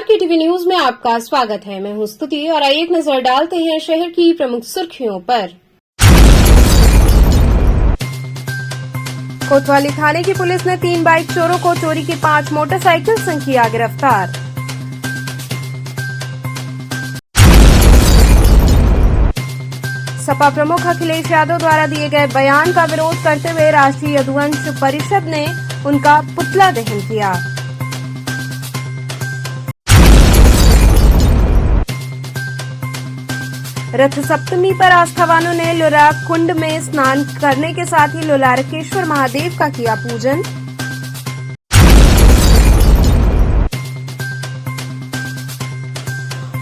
की TV news में आपका स्वागत है। मैं हूं स्तुति और आइए एक नजर डालते हैं शहर की प्रमुख सुर्खियों पर। कोतवाली थाने की पुलिस ने 3 बाइक चोरों को चोरी की 5 मोटरसाइकिल संग किया गिरफ्तार। सपा प्रमुख अखिलेश यादव द्वारा दिए गए बयान का विरोध करते हुए राष्ट्रीय यदुवंश परिषद ने उनका पुतला दहन किया। रथ सप्तमी पर आस्थावानों ने लोलारक कुंड में स्नान करने के साथ ही लोलारकेश्वर महादेव का किया पूजन।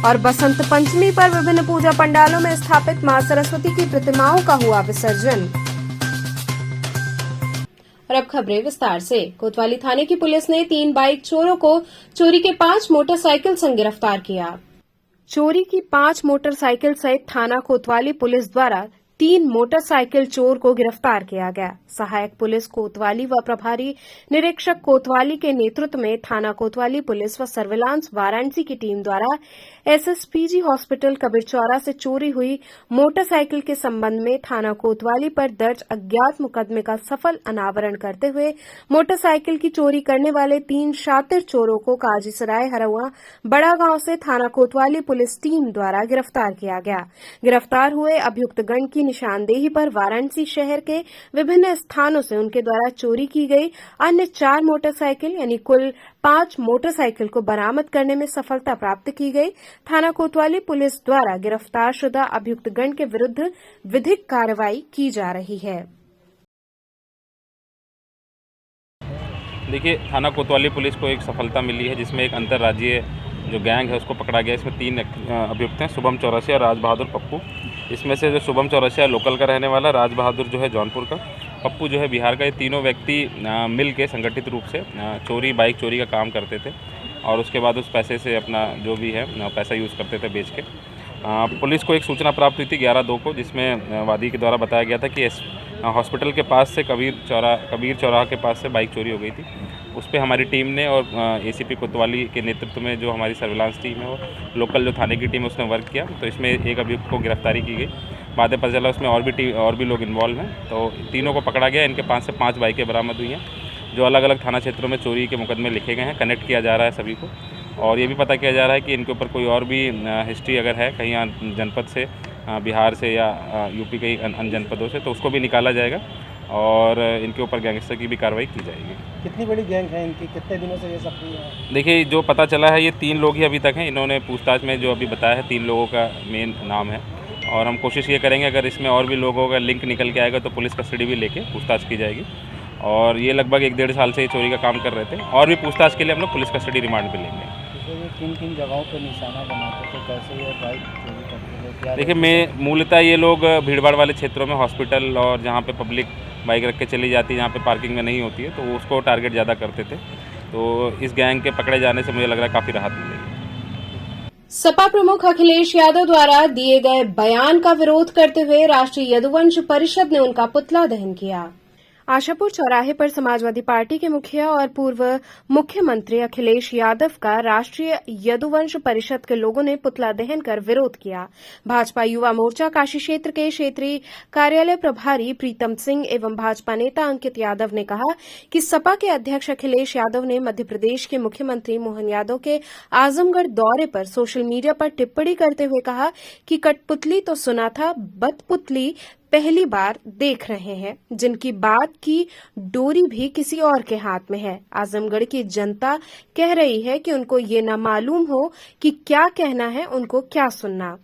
और बसंत पंचमी पर विभिन्न पूजा पंडालों में स्थापित मां सरस्वती की प्रतिमाओं का हुआ विसर्जन। और अब खबरें विस्तार से। कोतवाली थाने की पुलिस ने 3 बाइक चोरों को चोरी के 5 मोटरसाइकिल संग गिरफ्तार किया। चोरी की 5 मोटरसाइकिल सहित थाना कोतवाली पुलिस द्वारा 3 मोटरसाइकिल चोर को गिरफ्तार किया गया। सहायक पुलिस कोतवाली व प्रभारी निरीक्षक कोतवाली के नेतृत्व में थाना कोतवाली पुलिस व सर्विलांस वाराणसी की टीम द्वारा एसएसपीजी हॉस्पिटल कबीरचौरा से चोरी हुई मोटरसाइकिल के संबंध में थाना कोतवाली पर दर्ज अज्ञात मुकदमे का सफल अनावरण करते हुए मोटरसाइकिल की चोरी करने वाले 3 शातिर चोरों को काजीसराय हरहुआ बड़ा गांव से थाना कोतवाली पुलिस टीम द्वारा गिरफ्तार किया गया। गिरफ्तार हुए अभियुक्तगण की निशानदेही पर वाराणसी शहर के विभिन्न स्थानों से उनके द्वारा चोरी की गई अन्य 4 मोटरसाइकिल यानी कुल 5 मोटरसाइकिल को बरामद करने में सफलता प्राप्त की गई। थाना कोतवाली पुलिस द्वारा गिरफ्तार शुदा अभियुक्तगण के विरुद्ध विधिक कार्रवाई की जा रही है। देखिए, थाना कोतवाली पुलिस को एक सफलता मिली है जिसमें एक अंतर्राज्यीय जो गैंग है उसको पकड़ा गया। इसमें 3 अभियुक्त हैं, शुभम चौरसिया, राज बहादुर, पप्पू। इसमें से जो शुभम चौरसिया लोकल का रहने वाला, राज बहादुर जो है जौनपुर का, पप्पू जो है बिहार का, ये तीनों व्यक्ति मिल के संगठित रूप से बाइक चोरी का काम करते थे और उसके बाद उस पैसे से अपना जो भी है पैसा यूज़ करते थे बेच के। पुलिस को एक सूचना प्राप्त हुई थी 11/2 को, जिसमें वादी के द्वारा बताया गया था कि हॉस्पिटल के पास से कबीर चौराहा के पास से बाइक चोरी हो गई थी। उस पर हमारी टीम ने और एसीपी कोतवाली के नेतृत्व में जो हमारी सर्विलांस टीम है और लोकल जो थाने की टीम है उसने वर्क किया। तो इसमें एक अभियुक्त को गिरफ्तारी की गई। बाद में पता चला उसमें और भी लोग इन्वॉल्व हैं, तो तीनों को पकड़ा गया। इनके पास से 5 बाइकें बरामद हुई हैं जो अलग अलग थाना क्षेत्रों में चोरी के मुकदमे लिखे गए हैं। कनेक्ट किया जा रहा है सभी को और ये भी पता किया जा रहा है कि इनके ऊपर कोई और भी हिस्ट्री अगर है कहीं जनपद से, बिहार से या यूपी के अन्य जनपदों से, तो उसको भी निकाला जाएगा और इनके ऊपर गैंगस्टर की भी कार्रवाई की जाएगी। कितनी बड़ी गैंग है इनकी, कितने दिनों से ये सब है? देखिए, जो पता चला है ये 3 लोग ही अभी तक हैं। इन्होंने पूछताछ में जो अभी बताया है 3 लोगों का मेन नाम है और हम कोशिश ये करेंगे अगर इसमें और भी लोगों का लिंक निकल के आएगा तो पुलिस कस्टडी भी लेके पूछताछ की जाएगी। और ये लगभग 1-1.5 साल से चोरी का काम कर रहे थे और भी पूछताछ के लिए हम लोग पुलिस कस्टडी रिमांड पे लेंगे। किन जगहों पर निशाना बनाते थे, कैसे ये बाइक चोरी करते थे? देखिए, मूलतः ये लोग भीड़भाड़ वाले क्षेत्रों में, हॉस्पिटल और जहाँ पे पब्लिक बाइक रख के चली जाती है, जहाँ पे पार्किंग में नहीं होती है, तो उसको टारगेट ज़्यादा करते थे। तो इस गैंग के पकड़े जाने से मुझे लग रहा है काफ़ी राहत मिलेगी। सपा प्रमुख अखिलेश यादव द्वारा दिए गए बयान का विरोध करते हुए राष्ट्रीय यदुवंश परिषद ने उनका पुतला दहन किया। आशापुर चौराहे पर समाजवादी पार्टी के मुखिया और पूर्व मुख्यमंत्री अखिलेश यादव का राष्ट्रीय यदुवंश परिषद के लोगों ने पुतला दहन कर विरोध किया। भाजपा युवा मोर्चा काशी क्षेत्र के क्षेत्रीय कार्यालय प्रभारी प्रीतम सिंह एवं भाजपा नेता अंकित यादव ने कहा कि सपा के अध्यक्ष अखिलेश यादव ने मध्य प्रदेश के मुख्यमंत्री मोहन यादव के आजमगढ़ दौरे पर सोशल मीडिया पर टिप्पणी करते हुए कहा कि कठपुतली तो सुना था, बदपुतली पहली बार देख रहे हैं, जिनकी बात की डोरी भी किसी और के हाथ में है। आजमगढ़ की जनता कह रही है कि उनको ये न मालूम हो कि क्या कहना है, उनको क्या सुनना।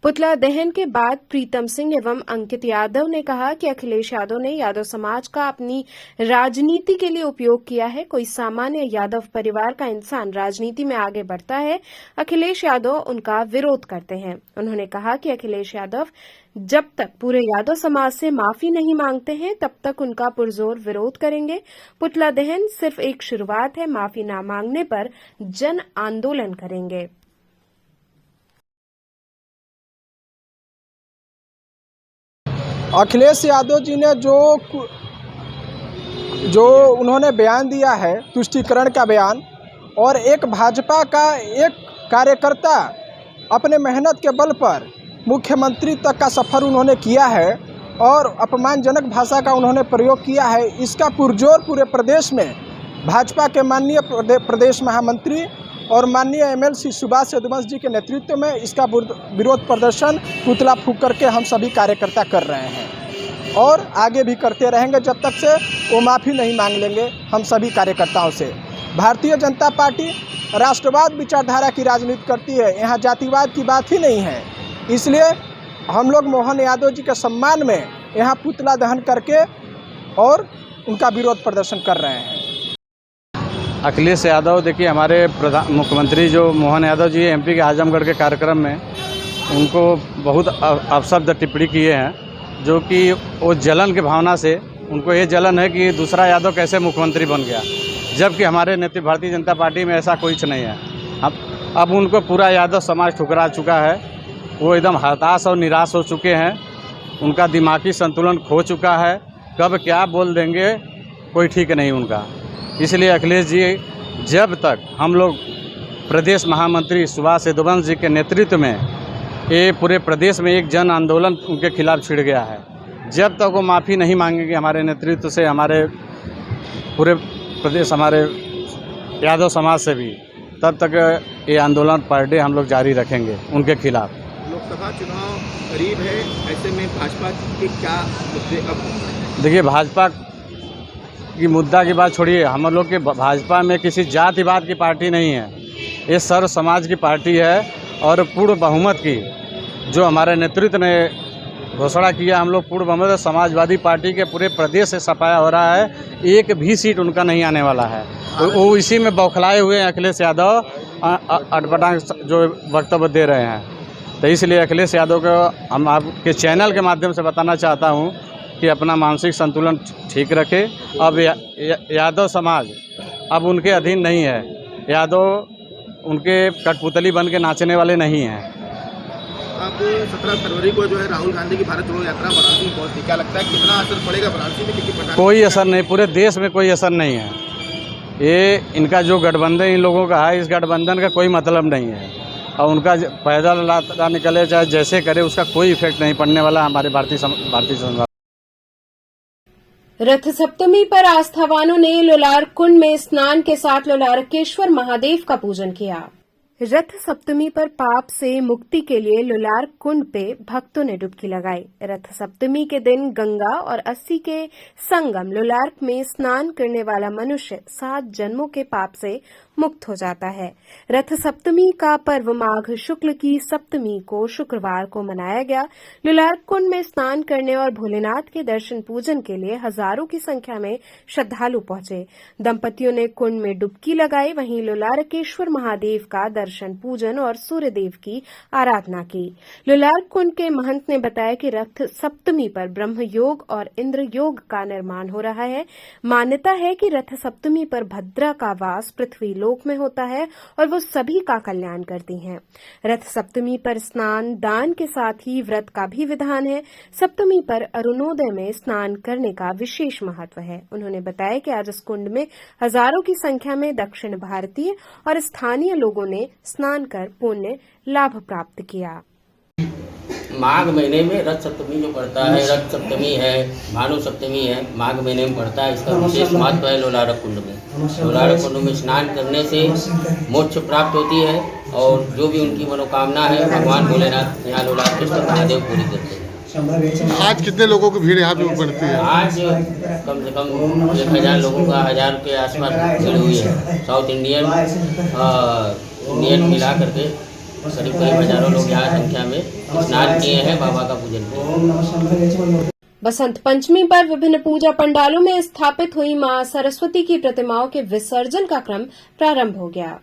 पुतला दहन के बाद प्रीतम सिंह एवं अंकित यादव ने कहा कि अखिलेश यादव ने यादव समाज का अपनी राजनीति के लिए उपयोग किया है। कोई सामान्य यादव परिवार का इंसान राजनीति में आगे बढ़ता है, अखिलेश यादव उनका विरोध करते हैं। उन्होंने कहा कि अखिलेश यादव जब तक पूरे यादव समाज से माफी नहीं मांगते हैं तब तक उनका पुरजोर विरोध करेंगे। पुतला दहन सिर्फ एक शुरुआत है, माफी न मांगने पर जन आंदोलन करेंगे। अखिलेश यादव जी ने जो उन्होंने बयान दिया है, तुष्टीकरण का बयान, और एक भाजपा का एक कार्यकर्ता अपने मेहनत के बल पर मुख्यमंत्री तक का सफ़र उन्होंने किया है और अपमानजनक भाषा का उन्होंने प्रयोग किया है। इसका पुरजोर पूरे प्रदेश में भाजपा के माननीय प्रदेश महामंत्री और माननीय एमएलसी सुभाष यदुवंशी जी के नेतृत्व में इसका विरोध प्रदर्शन पुतला फूंक करके हम सभी कार्यकर्ता कर रहे हैं और आगे भी करते रहेंगे जब तक से वो माफ़ी नहीं मांग लेंगे हम सभी कार्यकर्ताओं से। भारतीय जनता पार्टी राष्ट्रवाद विचारधारा की राजनीति करती है, यहाँ जातिवाद की बात ही नहीं है। इसलिए हम लोग मोहन यादव जी के सम्मान में यहाँ पुतला दहन करके और उनका विरोध प्रदर्शन कर रहे हैं। अखिलेश यादव, देखिए हमारे मुख्यमंत्री जो मोहन यादव जी एमपी के आजमगढ़ के कार्यक्रम में उनको बहुत अपशब्द टिप्पणी किए हैं, जो कि वो जलन की भावना से उनको ये जलन है कि दूसरा यादव कैसे मुख्यमंत्री बन गया, जबकि हमारे नेतृत्व भारतीय जनता पार्टी में ऐसा कुछ नहीं है। अब उनको पूरा यादव समाज ठुकरा चुका है, वो एकदम हताश और निराश हो चुके हैं, उनका दिमागी संतुलन खो चुका है, कब क्या बोल देंगे कोई ठीक नहीं उनका। इसलिए अखिलेश जी, जब तक हम लोग प्रदेश महामंत्री सुभाष यदुवंशी जी के नेतृत्व में ये पूरे प्रदेश में एक जन आंदोलन उनके खिलाफ छिड़ गया है, जब तक वो माफ़ी नहीं मांगेंगे हमारे नेतृत्व से, हमारे पूरे प्रदेश, हमारे यादव समाज से भी, तब तक ये आंदोलन पर डे हम लोग जारी रखेंगे उनके खिलाफ। लोकसभा चुनाव करीब है, ऐसे में भाजपा के क्या मुद्दे? अब देखिए, भाजपा की मुद्दा की बात छोड़िए, हम लोग के भाजपा में किसी जातिवाद की पार्टी नहीं है, ये सर्व समाज की पार्टी है और पूर्ण बहुमत की जो हमारे नेतृत्व ने घोषणा किया, हम लोग पूर्ण बहुमत समाजवादी पार्टी के पूरे प्रदेश से सफाया हो रहा है, एक भी सीट उनका नहीं आने वाला है। तो वो इसी में बौखलाए हुए हैं अखिलेश यादव, अटपटा जो वक्तव्य दे रहे हैं। तो इसलिए अखिलेश यादव को हम आपके चैनल के माध्यम से बताना चाहता हूँ कि अपना मानसिक संतुलन ठीक रखे। अब यादव समाज अब उनके अधीन नहीं है, यादव उनके कठपुतली बन के नाचने वाले नहीं हैं। अब 17 फरवरी को जो है राहुल गांधी की भारत जोड़ो यात्रा वाराणसी में पहुंचती, क्या लगता है कितना असर पड़ेगा वाराणसी में? किसी कोई असर नहीं, पूरे देश में कोई असर नहीं है। ये इनका जो गठबंधन इन लोगों का है, इस गठबंधन का कोई मतलब नहीं है और उनका पैदल यात्रा निकले चाहे जैसे करे, उसका कोई इफेक्ट नहीं पड़ने वाला हमारे भारतीय समाज। रथ सप्तमी पर आस्थावानों ने लोलार कुंड में स्नान के साथ लोलारकेश्वर महादेव का पूजन किया। रथ सप्तमी पर पाप से मुक्ति के लिए लोलार कुंड पे भक्तों ने डुबकी लगाई। रथ सप्तमी के दिन गंगा और अस्सी के संगम लोलार्क में स्नान करने वाला मनुष्य 7 जन्मों के पाप से मुक्त हो जाता है। रथ सप्तमी का पर्व माघ शुक्ल की सप्तमी को शुक्रवार को मनाया गया। लोलार्क कुंड में स्नान करने और भोलेनाथ के दर्शन पूजन के लिए हजारों की संख्या में श्रद्धालु पहुंचे। दंपतियों ने कुंड में डुबकी लगाई, वहीं लोलारकेश्वर महादेव का दर्शन पूजन और सूर्यदेव की आराधना की। लोलार्क कुंड के महंत ने बताया कि रथ सप्तमी पर ब्रह्म योग और इंद्र योग का निर्माण हो रहा है। मान्यता है कि रथ सप्तमी पर भद्रा का वास पृथ्वी लोक में होता है और वो सभी का कल्याण करती हैं। रथ सप्तमी पर स्नान दान के साथ ही व्रत का भी विधान है। सप्तमी पर अरुणोदय में स्नान करने का विशेष महत्व है। उन्होंने बताया कि आज इस कुंड में हजारों की संख्या में दक्षिण भारतीय और स्थानीय लोगों ने स्नान कर पुण्य लाभ प्राप्त किया। माघ महीने में रथ सप्तमी जो पड़ता है, रथ सप्तमी है, भानु सप्तमी है, माघ महीने में पड़ता है। इसका विशेष महत्व है लोलारक कुंड में। लोलारक कुंड में स्नान करने से मोक्ष प्राप्त होती है और जो भी उनकी मनोकामना है भगवान भोलेनाथ यहाँ लोलारकेश्वर महादेव पूरी करते हैं। आज कितने लोगों की भीड़ यहाँ पे पड़ती है? आज कम से कम 1000 लोगों का 1000 के आसपास भीड़ हुई है। साउथ इंडियन मिला करके करीब हजारों लोग यहाँ संख्या में स्नान किए हैं, बाबा का पूजन किया। बसंत पंचमी पर विभिन्न पूजा पंडालों में स्थापित हुई मां सरस्वती की प्रतिमाओं के विसर्जन का क्रम प्रारंभ हो गया।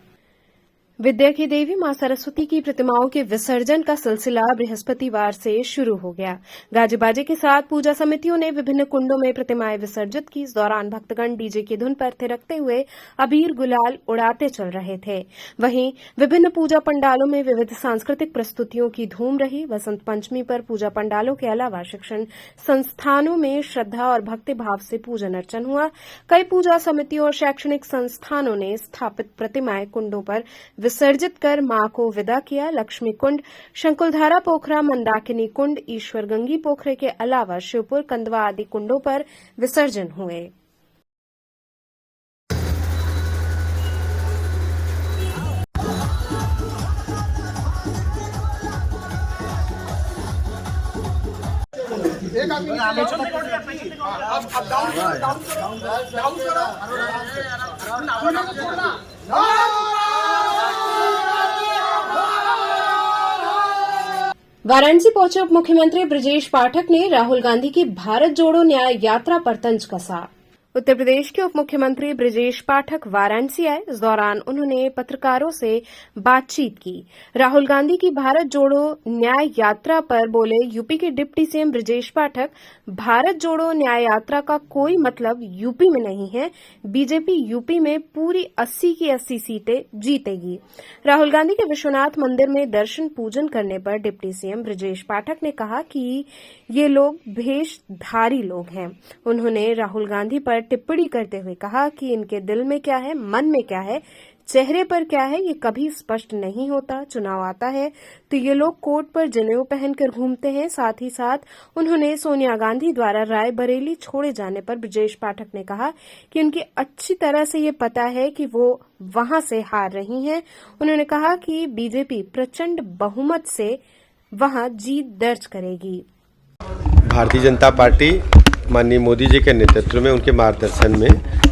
विद्या की देवी मां सरस्वती की प्रतिमाओं के विसर्जन का सिलसिला बृहस्पतिवार से शुरू हो गया। गाजे बाजे के साथ पूजा समितियों ने विभिन्न कुंडों में प्रतिमाएं विसर्जित की। इस दौरान भक्तगण डीजे की धुन पर थिरकते हुए अबीर गुलाल उड़ाते चल रहे थे। वहीं विभिन्न पूजा पंडालों में विविध सांस्कृतिक प्रस्तुतियों की धूम रही। वसंत पंचमी पर पूजा पंडालों के अलावा शिक्षण संस्थानों में श्रद्धा और भक्ति भाव से पूजन अर्चन हुआ। कई पूजा समितियों और शैक्षणिक संस्थानों ने स्थापित प्रतिमाएं कुंडों पर विसर्जित कर मां को विदा किया। लक्ष्मी कुंड, शंकुलधारा पोखरा, मंदाकिनी कुंड, ईश्वर गंगी पोखरे के अलावा शिवपुर, कंदवा आदि कुंडों पर विसर्जन हुए। वाराणसी पहुंचे उप मुख्यमंत्री ब्रजेश पाठक ने राहुल गांधी की भारत जोड़ो न्याय यात्रा पर तंज कसा। उत्तर प्रदेश के उप मुख्यमंत्री ब्रजेश पाठक वाराणसी आए। इस दौरान उन्होंने पत्रकारों से बातचीत की। राहुल गांधी की भारत जोड़ो न्याय यात्रा पर बोले यूपी के डिप्टी सीएम ब्रजेश पाठक, भारत जोड़ो न्याय यात्रा का कोई मतलब यूपी में नहीं है। बीजेपी यूपी में पूरी 80 की 80 सीटें जीतेगी। राहुल गांधी के विश्वनाथ मंदिर में दर्शन पूजन करने पर डिप्टी सीएम ब्रजेश पाठक ने कहा कि ये लोग भेषधारी लोग हैं। उन्होंने राहुल गांधी पर टिप्पणी करते हुए कहा कि इनके दिल में क्या है, मन में क्या है, चेहरे पर क्या है, ये कभी स्पष्ट नहीं होता। चुनाव आता है तो ये लोग कोट पर जनेऊ पहनकर घूमते हैं। साथ ही साथ उन्होंने सोनिया गांधी द्वारा रायबरेली छोड़े जाने पर ब्रजेश पाठक ने कहा कि उनकी अच्छी तरह से ये पता है कि वो वहां से हार रही हैं। उन्होंने कहा कि बीजेपी प्रचंड बहुमत से वहां जीत दर्ज करेगी। भारतीय जनता पार्टी माननीय मोदी जी के नेतृत्व में, उनके मार्गदर्शन में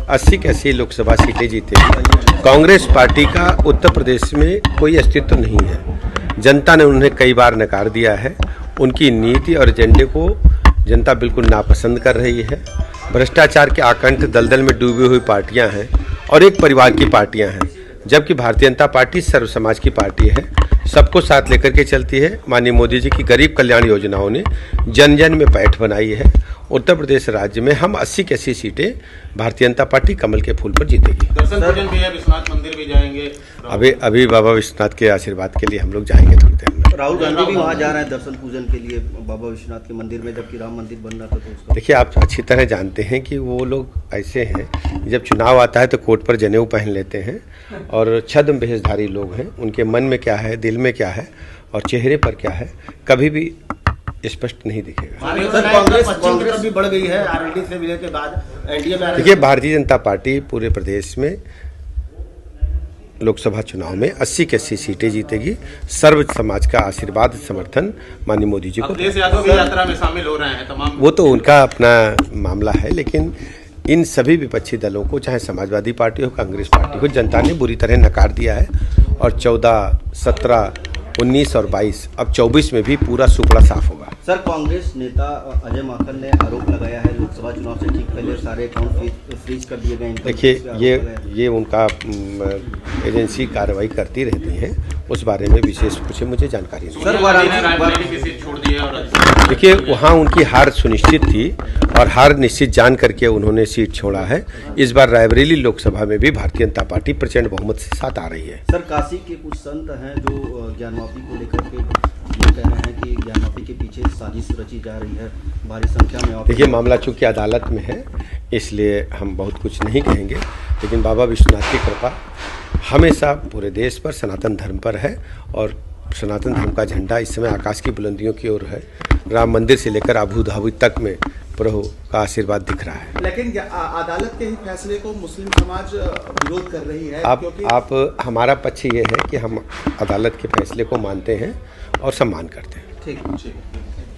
80 की 80 लोकसभा सीटें जीतेगी। कांग्रेस पार्टी का उत्तर प्रदेश में कोई अस्तित्व नहीं है। जनता ने उन्हें कई बार नकार दिया है। उनकी नीति और एजेंडे को जनता बिल्कुल नापसंद कर रही है। भ्रष्टाचार के आकंठ दलदल में डूबी हुई पार्टियां हैं और एक परिवार की पार्टियां हैं, जबकि भारतीय जनता पार्टी सर्व समाज की पार्टी है, सबको साथ लेकर के चलती है। माननीय मोदी जी की गरीब कल्याण योजनाओं ने जन जन में पैठ बनाई है। उत्तर प्रदेश राज्य में हम 80 की 80 सीटें भारतीय जनता पार्टी कमल के फूल पर जीतेगी। दर्शन पूजन भी है, विश्वनाथ मंदिर भी जाएंगे। अभी बाबा विश्वनाथ के आशीर्वाद के लिए हम लोग जाएंगे थोड़ी देर में। राहुल गांधी भी वहाँ जा रहे हैं दर्शन पूजन के लिए बाबा विश्वनाथ के मंदिर में, जबकि राम मंदिर बन रहा था तो उसका। देखिए, आप अच्छी तरह जानते हैं कि वो लोग ऐसे हैं, जब चुनाव आता है तो कोट पर जनेऊ पहन लेते हैं और छद्म भेषधारी लोग हैं। उनके मन में क्या है, दिल में क्या है और चेहरे पर क्या है, कभी भी स्पष्ट नहीं दिखेगा। कांग्रेस भी बढ़ गई है आरएलडी से मिलने के बाद, एनडीए में। देखिए, भारतीय जनता पार्टी पूरे प्रदेश में लोकसभा चुनाव में 80 की 80 सीटें जीतेगी। सर्व समाज का आशीर्वाद समर्थन माननीय मोदी जी को। अखिलेश यादव भी यात्रा में शामिल हो रहे हैं तमाम। वो तो उनका अपना मामला है, लेकिन इन सभी विपक्षी दलों को, चाहे समाजवादी पार्टी हो, कांग्रेस पार्टी हो, जनता ने बुरी तरह नकार दिया है। और 14, 17, 19 और 22, अब 24 में भी पूरा सुपड़ा साफ होगा। सर, कांग्रेस नेता अजय माकन ने आरोप लगाया है लोकसभा चुनाव से ठीक पहले सारे अकाउंट फ्रीज कर दिए गए। देखिए, ये उनका एजेंसी कार्रवाई करती रहती है, उस बारे में विशेष कुछ मुझे जानकारी नहीं। सर, वाराणसी की सीट छोड़ दी है और देखिए, वहाँ उनकी हार सुनिश्चित थी और हार निश्चित जान करके उन्होंने सीट छोड़ा है। इस बार रायबरेली लोकसभा में भी भारतीय जनता पार्टी प्रचंड बहुमत से साथ आ रही है। सर, काशी के कुछ संत हैं जो ज्ञानवापी को लेकर के ये कह रहे हैं कि ज्ञानवापी के पीछे साजिश रची जा रही है, भारी संख्या में। देखिए, मामला चूंकि अदालत में है, इसलिए हम बहुत कुछ नहीं कहेंगे, लेकिन बाबा विश्वनाथ की कृपा हमेशा पूरे देश पर, सनातन धर्म पर है और सनातन धर्म का झंडा इस समय आकाश की बुलंदियों की ओर है। राम मंदिर से लेकर अबू धाबी तक में प्रभु का आशीर्वाद दिख रहा है। लेकिन अदालत के ही फैसले को मुस्लिम समाज विरोध कर रही है। आप हमारा पक्ष ये है कि हम अदालत के फैसले को मानते हैं और सम्मान करते हैं। ठीक।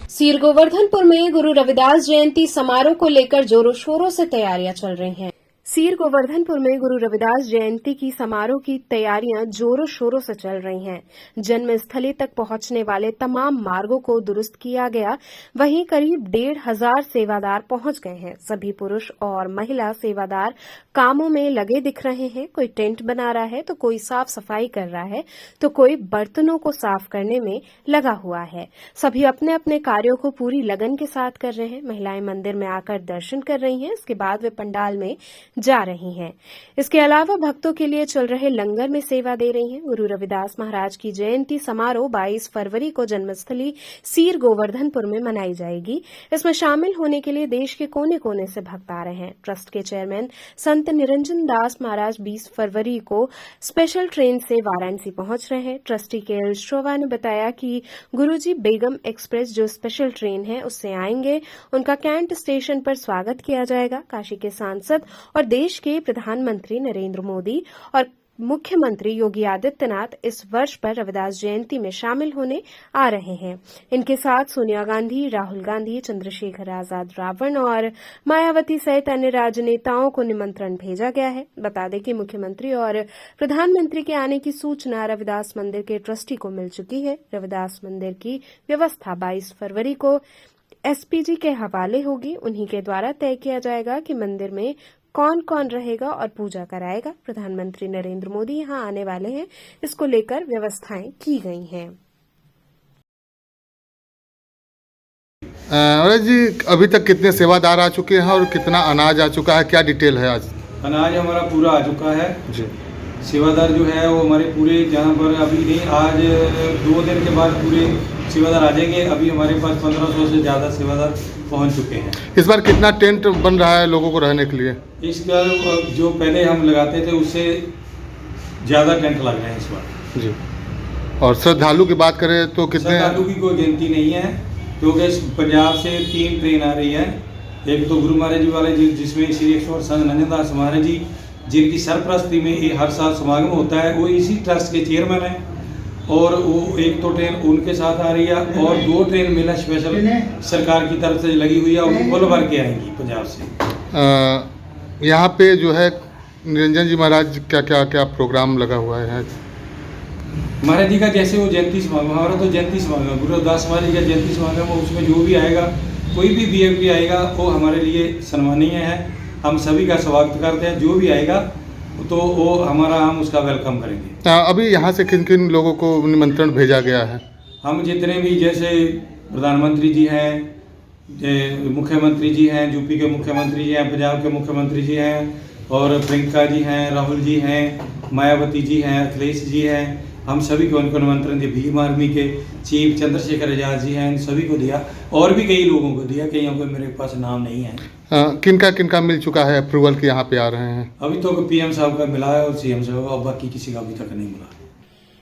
सीर गोवर्धनपुर में गुरु रविदास जयंती समारोह को लेकर जोरों शोरों से तैयारियां चल रही हैं। सीर गोवर्धनपुर में गुरु रविदास जयंती की समारोह की तैयारियां जोरों शोरों से चल रही हैं। जन्मस्थली तक पहुंचने वाले तमाम मार्गों को दुरुस्त किया गया। वहीं करीब 1,500 सेवादार पहुंच गए हैं। सभी पुरुष और महिला सेवादार कामों में लगे दिख रहे हैं। कोई टेंट बना रहा है तो कोई साफ सफाई कर रहा है तो कोई बर्तनों को साफ करने में लगा हुआ है। सभी अपने अपने कार्यों को पूरी लगन के साथ कर रहे हैं। महिलाएं मंदिर में आकर दर्शन कर रही हैं। इसके बाद वे पंडाल में जा रही हैं। इसके अलावा भक्तों के लिए चल रहे लंगर में सेवा दे रही हैं। गुरु रविदास महाराज की जयंती समारोह 22 फरवरी को जन्मस्थली सीर गोवर्धनपुर में मनाई जाएगी। इसमें शामिल होने के लिए देश के कोने कोने से भक्त आ रहे हैं। ट्रस्ट के चेयरमैन संत निरंजन दास महाराज 20 फरवरी को स्पेशल ट्रेन से वाराणसी पहुंच रहे हैं। ट्रस्टी के एल श्रोवा ने बताया कि गुरुजी बेगम एक्सप्रेस जो स्पेशल ट्रेन है उससे आएंगे। उनका कैंट स्टेशन पर स्वागत किया जाएगा। काशी के सांसद और देश के प्रधानमंत्री नरेंद्र मोदी और मुख्यमंत्री योगी आदित्यनाथ इस वर्ष पर रविदास जयंती में शामिल होने आ रहे हैं। इनके साथ सोनिया गांधी, राहुल गांधी, चंद्रशेखर आजाद रावण और मायावती सहित अन्य राजनेताओं को निमंत्रण भेजा गया है। बता दें कि मुख्यमंत्री और प्रधानमंत्री के आने की सूचना रविदास मंदिर के ट्रस्टी को मिल चुकी है। रविदास मंदिर की व्यवस्था 22 फरवरी को एसपीजी के हवाले होगी। उन्हीं के द्वारा तय किया जाएगा कि मंदिर में कौन कौन रहेगा और पूजा कराएगा। प्रधानमंत्री नरेंद्र मोदी यहां आने वाले हैं। इसको लेकर व्यवस्थाएं की गई हैं। अरे जी, अभी तक कितने सेवादार आ चुके हैं और कितना अनाज आ चुका है, क्या डिटेल है आज? अनाज हमारा पूरा आ चुका है जी। सेवादार जो है वो हमारे पूरे जहाँ पर अभी नहीं, आज 2 दिन के बाद पूरे सेवादार आ जाएंगे। अभी हमारे पास 1500 से ज़्यादा सेवादार पहुंच चुके हैं। इस बार कितना टेंट बन रहा है लोगों को रहने के लिए? इस बार जो पहले हम लगाते थे उससे ज़्यादा टेंट लग रहे हैं इस बार जी। और श्रद्धालु की बात करें तो कितने? श्रद्धालु की कोई गिनती नहीं है क्योंकि पंजाब से 3 ट्रेन आ रही है। एक तो गुरु महाराज जी वाले जिसमें श्री 108 संत नंदन दास महाराज जी जिनकी सरपरस्ती में ये हर साल समागम होता है, वो इसी ट्रस्ट के चेयरमैन हैं। और वो एक तो ट्रेन उनके साथ आ रही है और 2 ट्रेन मेला स्पेशल सरकार की तरफ से लगी हुई है और फुल भर के आएंगी पंजाब से। यहाँ पे जो है निरंजन जी महाराज क्या प्रोग्राम लगा हुआ है? महाराज जी का जैसे वो जयंती समागम, हमारा तो जयंती समागम गुरु रविदास महाराज जी का जयंती समागम है, उसमें जो भी आएगा, कोई भी वीआईपी आएगा वो हमारे लिए सन्मानीय है। हम सभी का स्वागत करते हैं। जो भी आएगा तो वो हम उसका वेलकम करेंगे। अभी यहाँ से किन किन लोगों को निमंत्रण भेजा गया है? हम जितने भी जैसे प्रधानमंत्री जी हैं, मुख्यमंत्री जी हैं, यूपी के मुख्यमंत्री जी हैं, पंजाब के मुख्यमंत्री जी हैं और प्रियंका जी हैं, राहुल जी हैं, मायावती जी हैं, अखिलेश जी हैं, हम सभी को उनको निमंत्रण दिया। भीम आर्मी के चीफ चंद्रशेखर आजाद जी हैं, इन सभी को दिया और भी कई लोगों को दिया। कईयों को मेरे पास नाम नहीं है। किनका मिल चुका है अप्रूवल कि यहाँ पे आ रहे हैं? अभी तो पीएम साहब का मिला है और सीएम साहब का, और बाकी किसी का अभी तक नहीं मिला।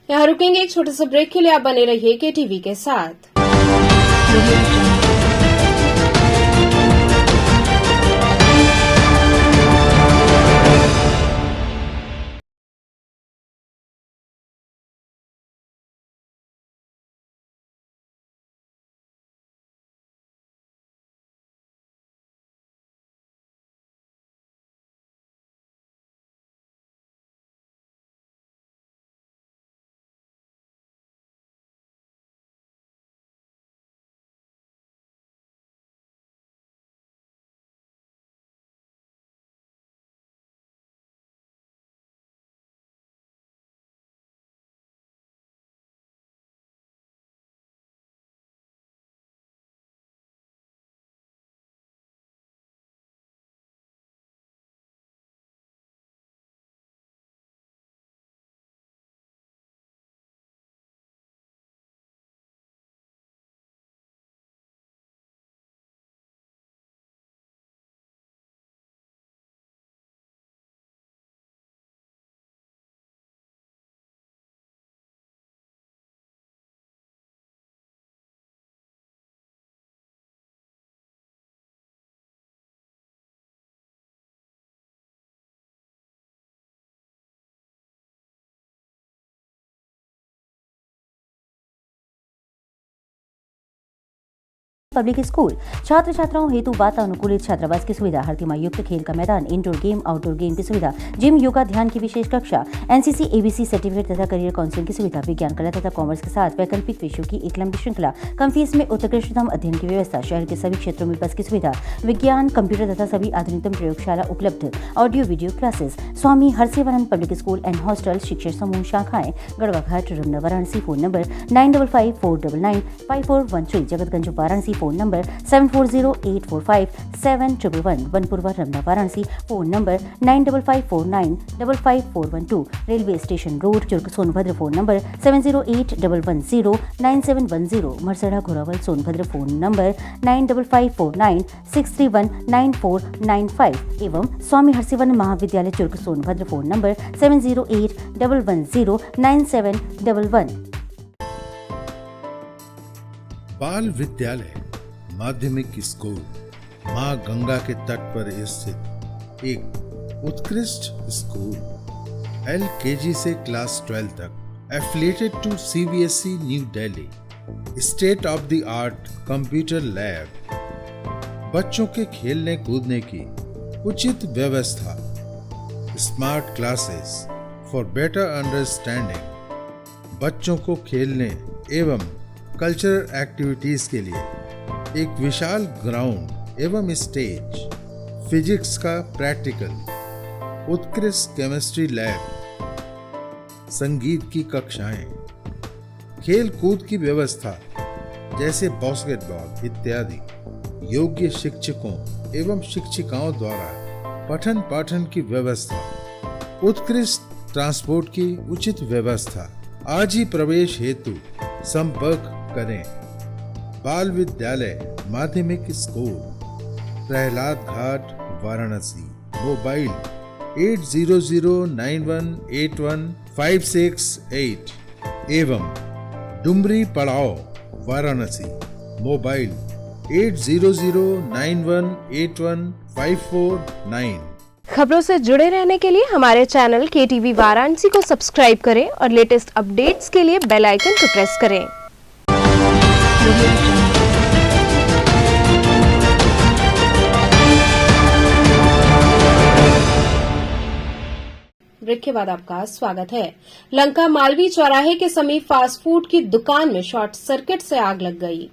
यहाँ रुकेंगे एक छोटे से ब्रेक के लिए। आप बने रहिए केटीवी के साथ। पब्लिक स्कूल छात्र छात्राओं हेतु वातानुकूलित छात्रावास की सुविधा, हर तिमाही युक्त खेल का मैदान, इंडोर गेम आउटडोर गेम की सुविधा, जिम, योगा, ध्यान की विशेष कक्षा, एनसीसी एबीसी सर्टिफिकेट तथा करियर काउंसलिंग की सुविधा, विज्ञान कला तथा कॉमर्स के साथ वैकल्पिक विषयों की एक लंबी श्रृंखला, कम फीस में उत्कृष्टतम अध्ययन की व्यवस्था, शहर के सभी क्षेत्रों में बस की सुविधा, विज्ञान, कंप्यूटर तथा सभी आधुनिकतम प्रयोगशाला उपलब्ध, audio video classes, Swami Harsivanand public school and hostel, शिक्षण समूह शाखाएं Garhwa Ghat, Ramna, Varanasi. Phone number 9554995413, Jagatganj Varanasi. Phone number 7408457111, Vanpurwa, Ramna, Varanasi. Phone number 9554955412, railway station road, Churk, Sonbhadra. Phone number 7081109710, Marsara, Ghorawal, Sonbhadra. Phone number 954963199495 एवं स्वामी हरसिवानंद महाविद्यालय, चुर्क, सोनभद्र। Phone number 7081109711। बाल विद्यालय माध्यमिक स्कूल मां गंगा के तट पर स्थित एक उत्कृष्ट स्कूल, LKG से क्लास 12 तक, affiliated to CBSE New Delhi, state of the art computer lab, बच्चों के खेलने कूदने की उचित व्यवस्था, smart classes for better understanding, बच्चों को खेलने एवं कल्चरल एक्टिविटीज के लिए एक विशाल ग्राउंड एवं स्टेज, फिजिक्स का प्रैक्टिकल, उत्कृष्ट केमिस्ट्री लैब, संगीत की कक्षाएं, खेल कूद की व्यवस्था जैसे बास्केटबॉल इत्यादि, योग्य शिक्षकों एवं शिक्षिकाओं द्वारा पठन पाठन की व्यवस्था, उत्कृष्ट ट्रांसपोर्ट की उचित व्यवस्था। आज ही प्रवेश हेतु संपर्क करें। बाल विद्यालय माध्यमिक स्कूल, प्रहलाद घाट, वाराणसी। मोबाइल 8009181568 एवं डुमरी पड़ाव, वाराणसी। मोबाइल 8009181549। खबरों से जुड़े रहने के लिए हमारे चैनल KTV वाराणसी को सब्सक्राइब करें और लेटेस्ट अपडेट्स के लिए बेल आइकन को प्रेस करें। ब्रेक के बाद आपका स्वागत है। लंका मालवी चौराहे के समीप फास्ट फूड की दुकान में शॉर्ट सर्किट से आग लग गई।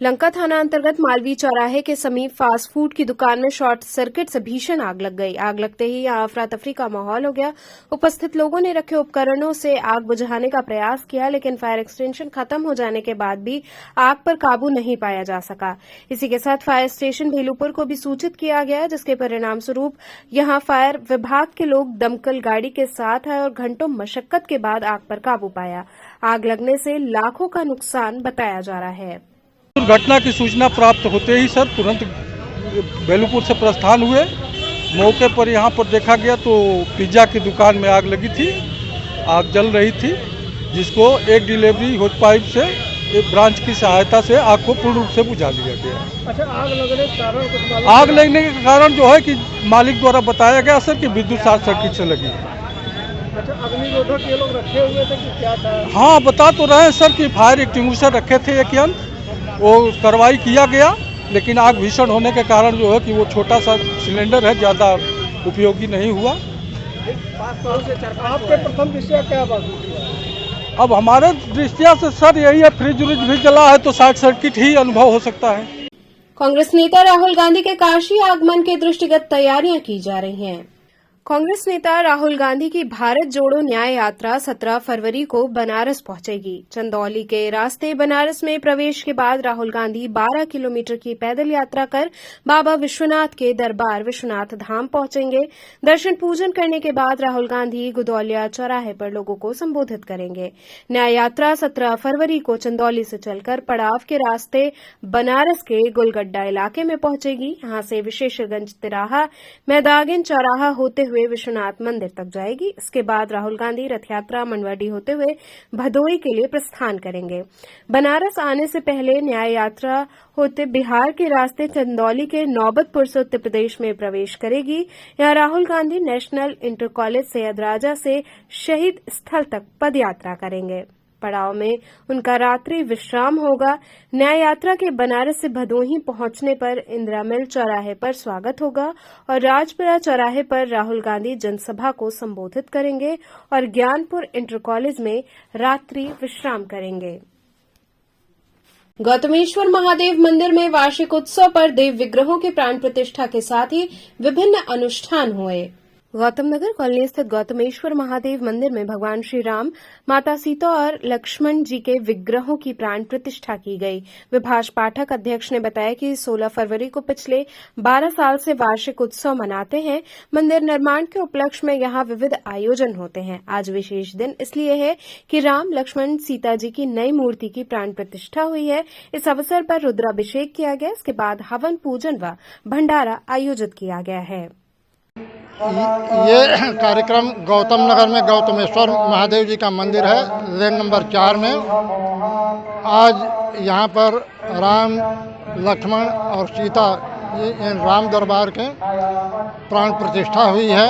लंका थाना अंतर्गत मालवी चौराहे के समीप फास्ट फूड की दुकान में शॉर्ट सर्किट से भीषण आग लग गई। आग लगते ही यहां अफरा तफरी का माहौल हो गया। उपस्थित लोगों ने रखे उपकरणों से आग बुझाने का प्रयास किया, लेकिन फायर एक्सटेंशन खत्म हो जाने के बाद भी आग पर काबू नहीं पाया जा सका। इसी के साथ फायर स्टेशन भेलूपुर को भी सूचित किया गया, जिसके परिणाम स्वरूप यहां फायर विभाग के लोग दमकल गाड़ी के साथ आए और घंटों मशक्कत के बाद आग पर काबू पाया। आग लगने से लाखों का नुकसान बताया जा रहा है। दुर्घटना की सूचना प्राप्त होते ही सर तुरंत बेलूपुर से प्रस्थान हुए। मौके पर यहाँ पर देखा गया तो पिज्ज़ा की दुकान में आग लगी थी, आग जल रही थी, जिसको एक डिलीवरी होज पाइप से एक ब्रांच की सहायता से आग को पूर्ण रूप से बुझा लिया गया। अच्छा, आग लगने के कारण कुछ मालूम? आग लगने के कारण जो है कि मालिक द्वारा बताया गया सर कि विद्युत शॉर्ट सर्किट से लगी। अच्छा, अग्निरोधक ये लोग रखे हुए थे कि क्या था? हाँ, बता तो रहे हैं सर कि फायर एक्सटिंग्विशर रखे थे एक यंत्र, वो कार्रवाई किया गया, लेकिन आग भीषण होने के कारण जो है कि वो छोटा सा सिलेंडर है, ज़्यादा उपयोगी नहीं हुआ। आपके प्रथम दृष्टिया क्या बात हुई? अब हमारे दृष्टिया से सर यही है, फ्रिज व्रिज भी जला है तो शॉर्ट सर्किट ही अनुभव हो सकता है। कांग्रेस नेता राहुल गांधी के काशी आगमन के दृष्टिगत तैयारियां की जा रही हैं। कांग्रेस नेता राहुल गांधी की भारत जोड़ो न्याय यात्रा 17 फरवरी को बनारस पहुंचेगी। चंदौली के रास्ते बनारस में प्रवेश के बाद राहुल गांधी 12 किलोमीटर की पैदल यात्रा कर बाबा विश्वनाथ के दरबार विश्वनाथ धाम पहुंचेंगे। दर्शन पूजन करने के बाद राहुल गांधी गुदौलिया चौराहे पर लोगों को संबोधित करेंगे। न्याय यात्रा 17 फरवरी को चंदौली से चलकर पड़ाव के रास्ते बनारस के गुलगड्डा इलाके में पहुंचेगी। यहां से विशेषगंज तिराहा, मैदागिन चौराहा होते हुए विश्वनाथ मंदिर तक जाएगी। इसके बाद राहुल गांधी रथ यात्रा मंडवाडी होते हुए भदोई के लिए प्रस्थान करेंगे। बनारस आने से पहले न्याय यात्रा होते बिहार के रास्ते चंदौली के नौबतपुर से उत्तर प्रदेश में प्रवेश करेगी। यहां Rahul Gandhi national inter college Saiyad Raja से शहीद स्थल तक पदयात्रा करेंगे। पड़ाव में उनका रात्रि विश्राम होगा। न्याय यात्रा के बनारस से भदोही पहुंचने पर इंदिरा मिल चौराहे पर स्वागत होगा और राजपुरा चौराहे पर राहुल गांधी जनसभा को संबोधित करेंगे और ज्ञानपुर इंटर कॉलेज में रात्रि विश्राम करेंगे। गौतमेश्वर महादेव मंदिर में वार्षिक उत्सव पर देव विग्रहों के प्राण प्रतिष्ठा के साथ ही विभिन्न अनुष्ठान हुए। गौतम नगर कॉलोनी स्थित गौतमेश्वर महादेव मंदिर में भगवान श्री राम, माता सीता और लक्ष्मण जी के विग्रहों की प्राण प्रतिष्ठा की गई। विभाष पाठक अध्यक्ष ने बताया कि 16 फरवरी को पिछले 12 साल से वार्षिक उत्सव मनाते हैं। मंदिर निर्माण के उपलक्ष्य में यहां विविध आयोजन होते हैं। आज विशेष दिन इसलिए है कि राम, लक्ष्मण, सीता जी की नई मूर्ति की प्राण प्रतिष्ठा हुई है। इस अवसर पर रुद्राभिषेक किया गया। इसके बाद हवन पूजन व भंडारा आयोजित किया गया है। ये कार्यक्रम गौतम नगर में गौतमेश्वर महादेव जी का मंदिर है, लेन नंबर 4 में। आज यहाँ पर राम, लक्ष्मण और सीता राम दरबार के प्राण प्रतिष्ठा हुई है।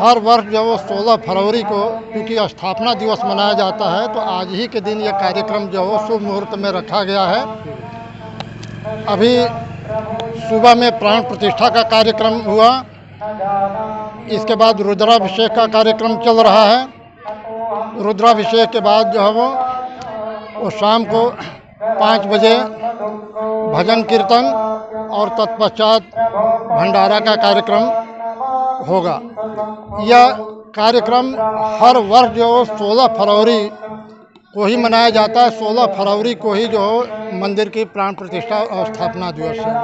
हर वर्ष जो 16 फरवरी को क्योंकि स्थापना दिवस मनाया जाता है, तो आज ही के दिन ये कार्यक्रम जो शुभ मुहूर्त में रखा गया है। अभी सुबह में प्राण प्रतिष्ठा का कार्यक्रम हुआ, इसके बाद रुद्राभिषेक का कार्यक्रम चल रहा है। रुद्राभिषेक के बाद जो है वो शाम को 5 बजे भजन कीर्तन और तत्पश्चात भंडारा का कार्यक्रम होगा। यह कार्यक्रम हर वर्ष जो 16 फरवरी को ही मनाया जाता है। 16 फरवरी को ही जो मंदिर की प्राण प्रतिष्ठा और स्थापना दिवस है,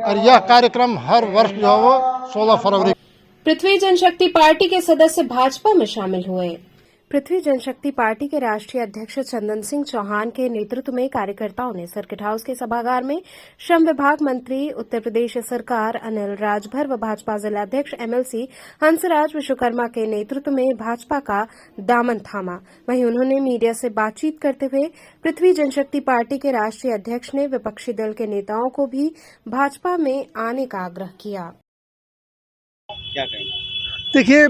और यह कार्यक्रम हर वर्ष जो है 16 फरवरी। पृथ्वी जनशक्ति पार्टी के सदस्य भाजपा में शामिल हुए। पृथ्वी जनशक्ति पार्टी के राष्ट्रीय अध्यक्ष चंदन सिंह चौहान के नेतृत्व में कार्यकर्ताओं ने सर्किट हाउस के सभागार में श्रम विभाग मंत्री, उत्तर प्रदेश सरकार अनिल राजभर व भाजपा जिलाध्यक्ष एमएलसी हंसराज विश्वकर्मा के नेतृत्व में भाजपा का दामन थामा। वहीं उन्होंने मीडिया से बातचीत करते हुए पृथ्वी जनशक्ति पार्टी के राष्ट्रीय अध्यक्ष ने विपक्षी दल के नेताओं को भी भाजपा में आने का आग्रह किया। क्या कहेंगे? देखिए,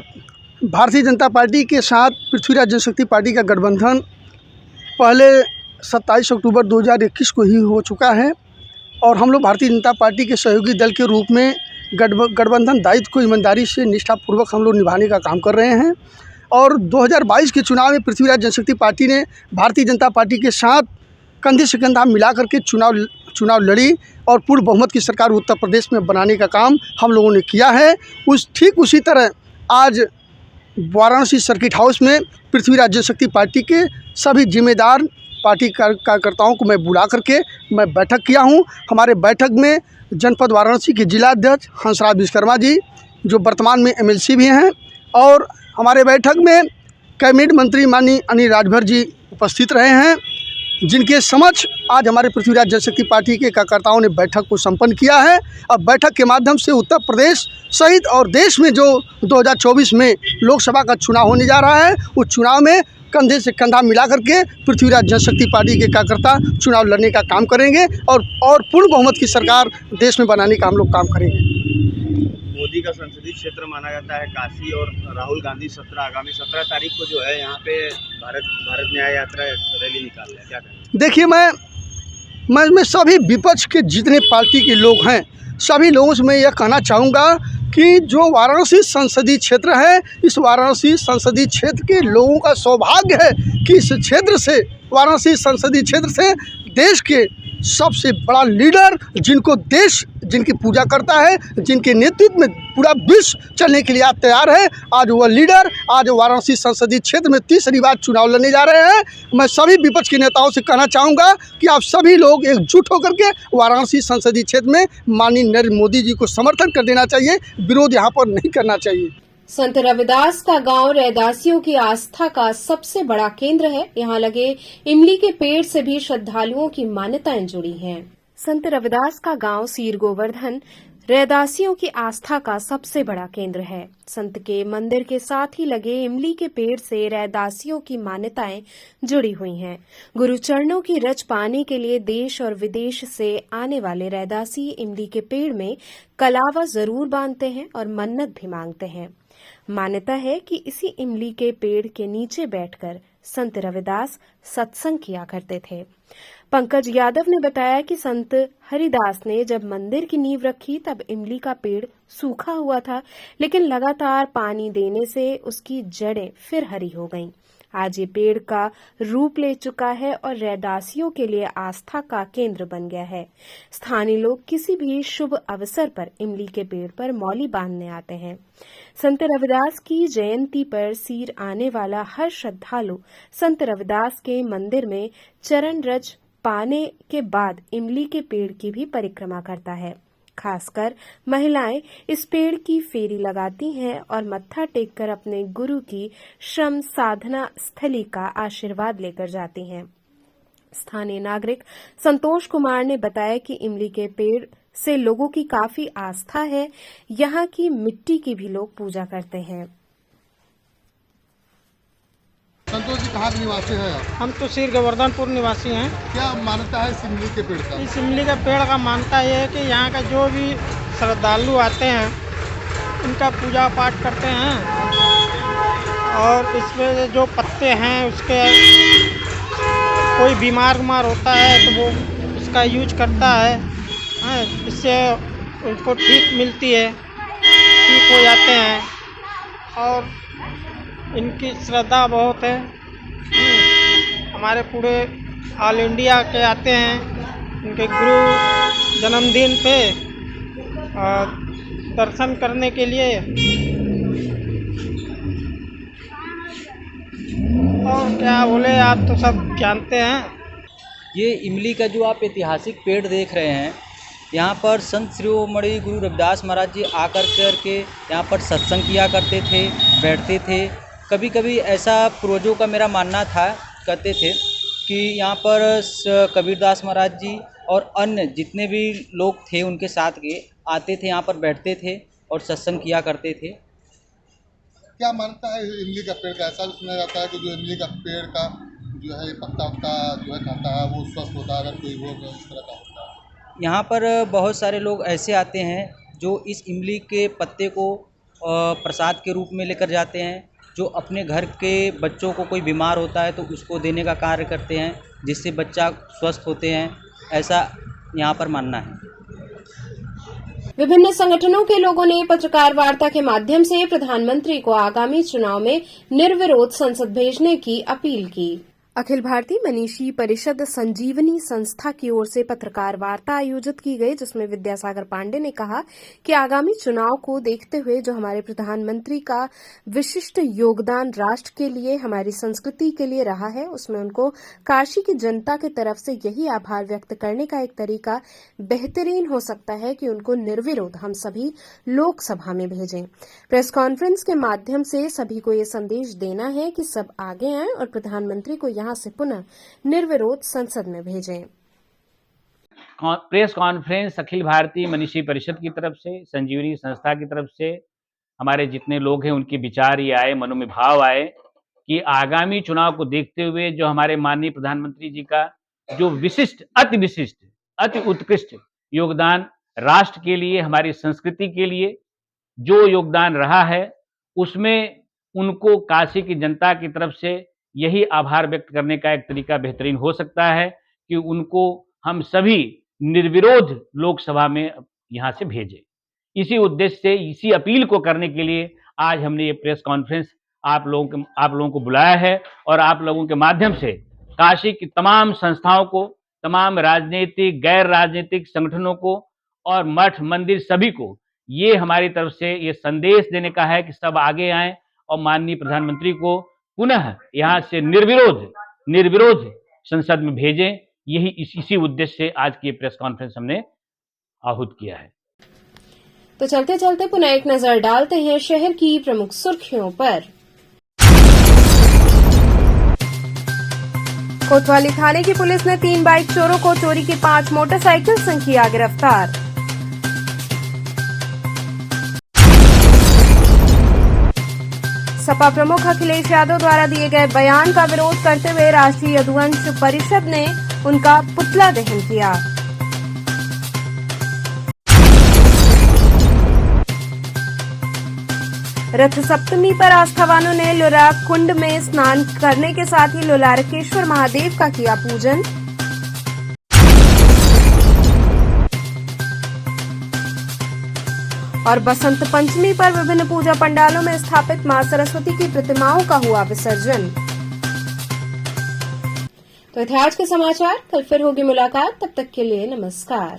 भारतीय जनता पार्टी के साथ पृथ्वीराज जनशक्ति पार्टी का गठबंधन पहले 27 अक्टूबर 2021 को ही हो चुका है और हम लोग भारतीय जनता पार्टी के सहयोगी दल के रूप में गठबंधन दायित्व को ईमानदारी से निष्ठापूर्वक हम लोग निभाने का काम कर रहे हैं। और 2022 के चुनाव में पृथ्वीराज जनशक्ति पार्टी ने भारतीय जनता पार्टी के साथ कंधे से कंधा मिला करके चुनाव लड़ी और पूर्ण बहुमत की सरकार उत्तर प्रदेश में बनाने का काम हम लोगों ने किया है। ठीक उसी तरह आज वाराणसी सर्किट हाउस में पृथ्वीराज जनशक्ति पार्टी के सभी जिम्मेदार पार्टी कार्यकर्ताओं को मैं बुला करके मैं बैठक किया हूं। हमारे बैठक में जनपद वाराणसी के जिलाध्यक्ष हंसराज विश्वकर्मा जी, जो वर्तमान में एमएलसी भी हैं, और हमारे बैठक में कैबिनेट मंत्री माननीय अनिल राजभर जी उपस्थित रहे हैं, जिनके समक्ष आज हमारे पृथ्वीराज जनशक्ति पार्टी के कार्यकर्ताओं ने बैठक को संपन्न किया है। और बैठक के माध्यम से उत्तर प्रदेश सहित और देश में जो 2024 में लोकसभा का चुनाव होने जा रहा है, उस चुनाव में कंधे से कंधा मिला करके पृथ्वीराज जनशक्ति पार्टी के कार्यकर्ता चुनाव लड़ने का काम करेंगे और पूर्ण बहुमत की सरकार देश में बनाने का हम लोग काम करेंगे। मोदी का संसदीय क्षेत्र माना जाता है काशी, और राहुल गांधी आगामी 17 तारीख को जो है यहाँ पे भारत न्याय यात्रा रैली निकाल रहे हैं, क्या कहेंगे? देखिए, मैं सभी विपक्ष के जितने पार्टी के लोग हैं, सभी लोगों से मैं यह कहना चाहूँगा कि जो वाराणसी संसदीय क्षेत्र है, इस वाराणसी संसदीय क्षेत्र के लोगों का सौभाग्य है कि इस क्षेत्र से, वाराणसी संसदीय क्षेत्र से देश के सबसे बड़ा लीडर, जिनको देश जिनकी पूजा करता है, जिनके नेतृत्व में पूरा विश्व चलने के लिए आज तैयार है, आज वह लीडर आज वाराणसी संसदीय क्षेत्र में तीसरी बार चुनाव लड़ने जा रहे हैं। मैं सभी विपक्ष के नेताओं से कहना चाहूँगा कि आप सभी लोग एकजुट होकर के वाराणसी संसदीय क्षेत्र में माननीय नरेंद्र मोदी जी को समर्थन कर देना चाहिए, विरोध यहाँ पर नहीं करना चाहिए। संत रविदास का गांव रैदासियों की आस्था का सबसे बड़ा केंद्र है। यहाँ लगे इमली के पेड़ से भी श्रद्धालुओं की मान्यताएं जुड़ी हैं। संत रविदास का गांव सीर गोवर्धन रैदासियों की आस्था का सबसे बड़ा केंद्र है। संत के मंदिर के साथ ही लगे इमली के पेड़ से रैदासियों की मान्यताएं जुड़ी हुई हैं। गुरु चरणों की रच पाने के लिए देश और विदेश से आने वाले रैदासी इमली के पेड़ में कलावा जरूर बांधते हैं और मन्नत भी मांगते हैं। मान्यता है कि इसी इमली के पेड़ के नीचे बैठकर संत रविदास सत्संग किया करते थे। पंकज यादव ने बताया कि संत हरिदास ने जब मंदिर की नींव रखी तब इमली का पेड़ सूखा हुआ था, लेकिन लगातार पानी देने से उसकी जड़ें फिर हरी हो गईं। आज ये पेड़ का रूप ले चुका है और रैदासियों के लिए आस्था का केंद्र बन गया है। स्थानीय लोग किसी भी शुभ अवसर पर इमली के पेड़ पर मौली बांधने आते हैं। संत रविदास की जयंती पर सीर आने वाला हर श्रद्धालु संत रविदास के मंदिर में चरण रज पाने के बाद इमली के पेड़ की भी परिक्रमा करता है। खासकर महिलाएं इस पेड़ की फेरी लगाती हैं और मत्था टेककर अपने गुरु की श्रम साधना स्थली का आशीर्वाद लेकर जाती हैं। स्थानीय नागरिक संतोष कुमार ने बताया कि इमली के पेड़ से लोगों की काफी आस्था है। यहाँ की मिट्टी की भी लोग पूजा करते हैं। संतोष जी कहाँ के निवासी है आप? हम तो श्री गोवर्धनपुर निवासी हैं। क्या मान्यता है इस इमली के पेड़ का? इस इमली के पेड़ का मान्यता ये है कि यहाँ का जो भी श्रद्धालु आते हैं इनका पूजा पाठ करते हैं और इसमें जो पत्ते हैं उसके कोई बीमार होता है तो वो उसका यूज करता है, इससे उनको ठीक मिलती है, ठीक हो जाते हैं और इनकी श्रद्धा बहुत है। हमारे पूरे ऑल इंडिया के आते हैं इनके गुरु जन्मदिन पे दर्शन करने के लिए। और क्या बोले, आप तो सब जानते हैं। ये इमली का जो आप ऐतिहासिक पेड़ देख रहे हैं, यहाँ पर संत शिरोमणि गुरु रविदास महाराज जी आकर के यहाँ पर सत्संग किया करते थे, बैठते थे। कभी कभी ऐसा पूर्वजों का मेरा मानना था, कहते थे कि यहाँ पर कबीरदास महाराज जी और अन्य जितने भी लोग थे उनके साथ के आते थे, यहाँ पर बैठते थे और सत्संग किया करते थे। क्या मानता है इमली का पेड़ का? ऐसा भी सुना जाता है कि जो इमली का पेड़ का जो है पत्ता जो है खाता है वो स्वस्थ होता है, अगर कोई रोग इस तरह का होता है। यहाँ पर बहुत सारे लोग ऐसे आते हैं जो इस इमली के पत्ते को प्रसाद के रूप में लेकर जाते हैं, जो अपने घर के बच्चों को कोई बीमार होता है तो उसको देने का कार्य करते हैं, जिससे बच्चा स्वस्थ होते हैं, ऐसा यहाँ पर मानना है। विभिन्न संगठनों के लोगों ने पत्रकार वार्ता के माध्यम से प्रधानमंत्री को आगामी चुनाव में निर्विरोध संसद भेजने की अपील की। अखिल भारतीय मनीषी परिषद संजीवनी संस्था की ओर से पत्रकार वार्ता आयोजित की गई, जिसमें विद्यासागर पांडे ने कहा कि आगामी चुनाव को देखते हुए जो हमारे प्रधानमंत्री का विशिष्ट योगदान राष्ट्र के लिए, हमारी संस्कृति के लिए रहा है, उसमें उनको काशी की जनता की तरफ से यही आभार व्यक्त करने का एक तरीका बेहतरीन हो सकता है कि उनको निर्विरोध हम सभी लोकसभा में भेजें। प्रेस कॉन्फ्रेंस के माध्यम से सभी को ये संदेश देना है कि सब आगे आएं और प्रधानमंत्री को यहां से पुनः निर्विरोध संसद में भेजें। प्रेस कॉन्फ्रेंस अखिल भारतीय मनीषी परिषद की तरफ से, संजीवनी संस्था की तरफ से हमारे जितने लोग हैं उनके विचार ये आए, मनों में भाव आए कि आगामी चुनाव को देखते हुए जो हमारे माननीय प्रधानमंत्री जी का जो विशिष्ट, अति उत्कृष्ट योगदान राष्ट्र के लिए, हमारी संस्कृति के लिए जो योगदान रहा है, उसमें उनको काशी की जनता की तरफ से यही आभार व्यक्त करने का एक तरीका बेहतरीन हो सकता है कि उनको हम सभी निर्विरोध लोकसभा में यहाँ से भेजें। इसी उद्देश्य से, इसी अपील को करने के लिए आज हमने ये प्रेस कॉन्फ्रेंस आप लोगों को बुलाया है और आप लोगों के माध्यम से काशी की तमाम संस्थाओं को, तमाम राजनीतिक, गैर राजनीतिक संगठनों को और मठ मंदिर सभी को ये हमारी तरफ से ये संदेश देने का है कि सब आगे आएं और माननीय प्रधानमंत्री को पुनः यहाँ से निर्विरोध संसद में भेजें। यही इसी उद्देश्य से आज की प्रेस कॉन्फ्रेंस हमने आहूत किया है। तो चलते चलते पुनः एक नजर डालते हैं शहर की प्रमुख सुर्खियों पर। कोतवाली थाने की पुलिस ने 3 बाइक चोरों को चोरी की 5 मोटरसाइकिल संग किया गिरफ्तार। सपा प्रमुख अखिलेश यादव द्वारा दिए गए बयान का विरोध करते हुए राष्ट्रीय यदुवंश परिषद ने उनका पुतला दहन किया। रथ सप्तमी पर आस्थावानों ने लोलारक कुंड में स्नान करने के साथ ही लोलारकेश्वर महादेव का किया पूजन। और बसंत पंचमी पर विभिन्न पूजा पंडालों में स्थापित मां सरस्वती की प्रतिमाओं का हुआ विसर्जन। तो थे आज के समाचार, कल फिर होगी मुलाकात, तब तक के लिए नमस्कार।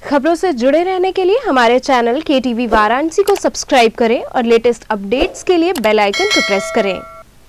खबरों से जुड़े रहने के लिए हमारे चैनल KTV वाराणसी को सब्सक्राइब करें और लेटेस्ट अपडेट्स के लिए बेल आइकन को प्रेस करें।